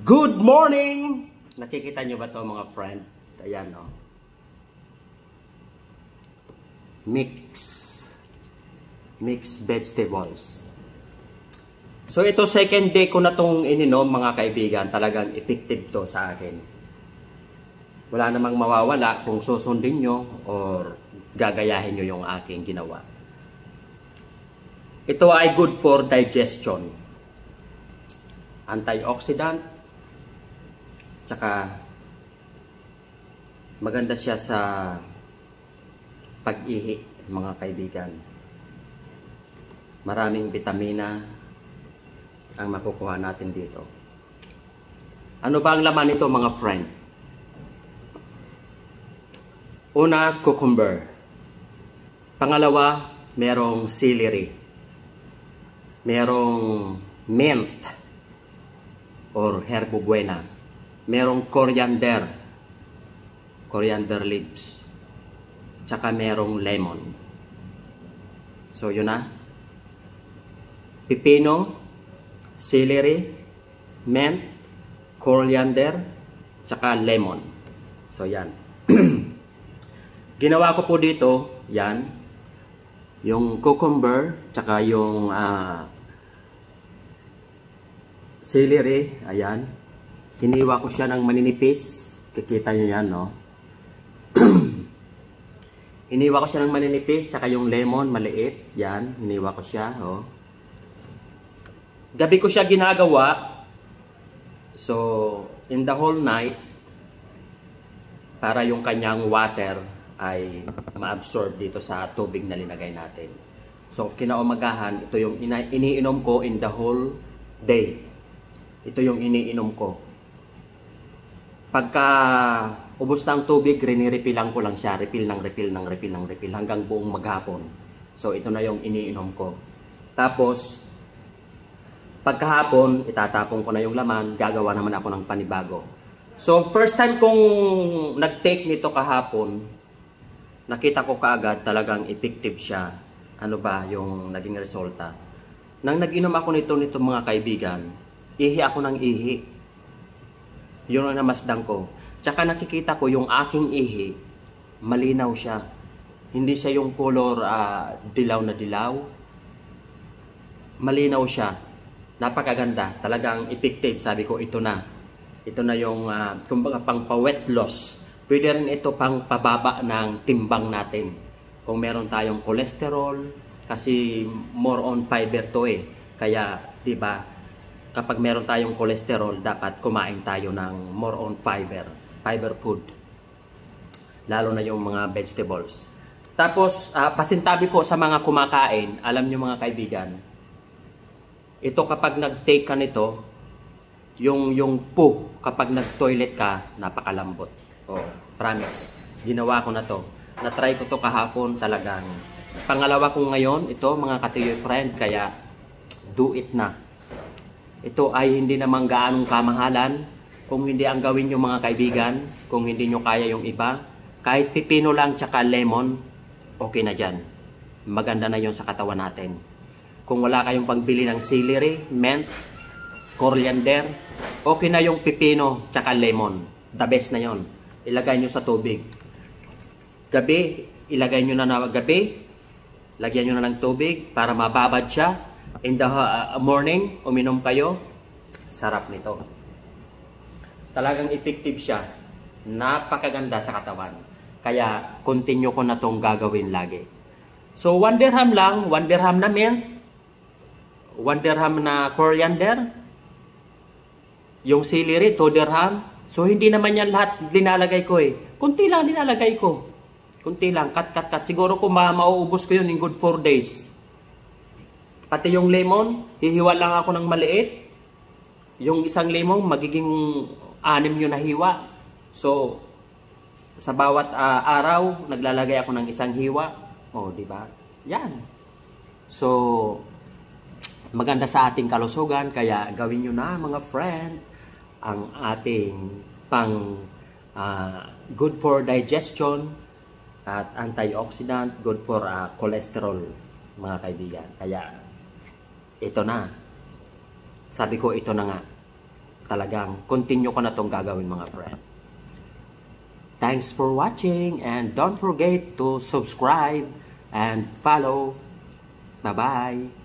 Good morning! Nakikita nyo ba to mga friend? Ayan o. Mixed vegetables. So ito second day ko na tong ininom mga kaibigan. Talagang effective to sa akin. Wala namang mawawala kung susundin nyo or gagayahin nyo yung aking ginawa. Ito ay good for digestion. Antioxidant. Tsaka maganda siya sa pag-ihi mga kaibigan. Maraming bitamina ang makukuha natin dito. Ano ba ang laman nito mga friend? Una, cucumber. Pangalawa, merong celery. Merong mint or herbabuena. Merong coriander leaves. Tsaka merong lemon. So yun na. Pipino, celery, mint, coriander, tsaka lemon. So yan. Ginawa ko po dito, yan, yung cucumber, tsaka yung celery, ayan. Hiniwa ko siya ng maninipis. Kikita nyo yan, no? Hiniwa ko siya ng maninipis, tsaka yung lemon, maliit. Yan, hiniwa ko siya, oh. Gabi ko siya ginagawa. So, in the whole night, para yung kanyang water ay ma-absorb dito sa tubig na linagay natin. So, kinaumagahan, ito yung iniinom ko in the whole day. Ito yung iniinom ko. Pagka ubos na ang tubig, rinirepillan ko lang siya. Refill hanggang buong maghapon. So, ito na yung iniinom ko. Tapos, pagkahapon, itatapon ko na yung laman. Gagawa naman ako ng panibago. So, first time kong nag-take nito kahapon, nakita ko kaagad talagang effective siya. Ano ba yung naging resulta? Nang nag-inom ako nito mga kaibigan, ihi ako ng ihi. Yun ang namasdan ko. Tsaka nakikita ko yung aking ihi, malinaw siya. Hindi siya yung color dilaw na dilaw. Malinaw siya. Napakaganda. Talagang effective. Sabi ko, ito na. Ito na yung, kumbaga, pang pa-weight loss. Pwede rin ito pang pababa ng timbang natin. Kung meron tayong cholesterol, kasi more on fiber to eh. Kaya, di ba, kapag meron tayong cholesterol, dapat kumain tayo ng more on fiber food. Lalo na yung mga vegetables. Tapos, pasintabi po sa mga kumakain, alam nyo mga kaibigan, ito kapag nag-take ka nito, yung poo, kapag nag-toilet ka, napakalambot. Oh, promise. Ginawa ko na to. Na-try ko to kahapon talagang. Pangalawa ko ngayon, ito mga katiyo friend, kaya do it na. Ito ay hindi naman gaanong kamahalan. Kung hindi ang gawin nyo mga kaibigan, kung hindi nyo kaya yung iba, kahit pipino lang tsaka lemon, okay na dyan. Maganda na yon sa katawan natin. Kung wala kayong pagbili ng celery, mint, coriander, okay na yung pipino tsaka lemon. The best na yon. Ilagay nyo sa tubig. Gabi, ilagay nyo na gabi. Lagyan nyo na ng tubig para mababad siya. In the morning, uminom kayo. Sarap nito. Talagang effective siya. Napakaganda sa katawan. Kaya, continue ko na tong gagawin lagi. So, 1 dirham lang. 1 dirham na mint. 1 dirham na coriander. Yung celery, 2 dirham. So, hindi naman yan lahat linalagay ko eh. Kunti lang linalagay ko. Kunti lang. Cut. Siguro kung mauubos ko yun in good 4 days. Pati yung lemon, hihiwa lang ako ng maliit. Yung isang lemon, magiging 6 yun na hiwa. So, sa bawat araw, naglalagay ako ng isang hiwa. Oh, di ba? Yan. So, maganda sa ating kalusugan, kaya gawin nyo na mga friend ang ating pang good for digestion at antioxidant, good for cholesterol mga kaibigan. Kaya ito na. Sabi ko ito na nga. talagang continue ko na itong gagawin mga friend. Thanks for watching and don't forget to subscribe and follow. Bye-bye!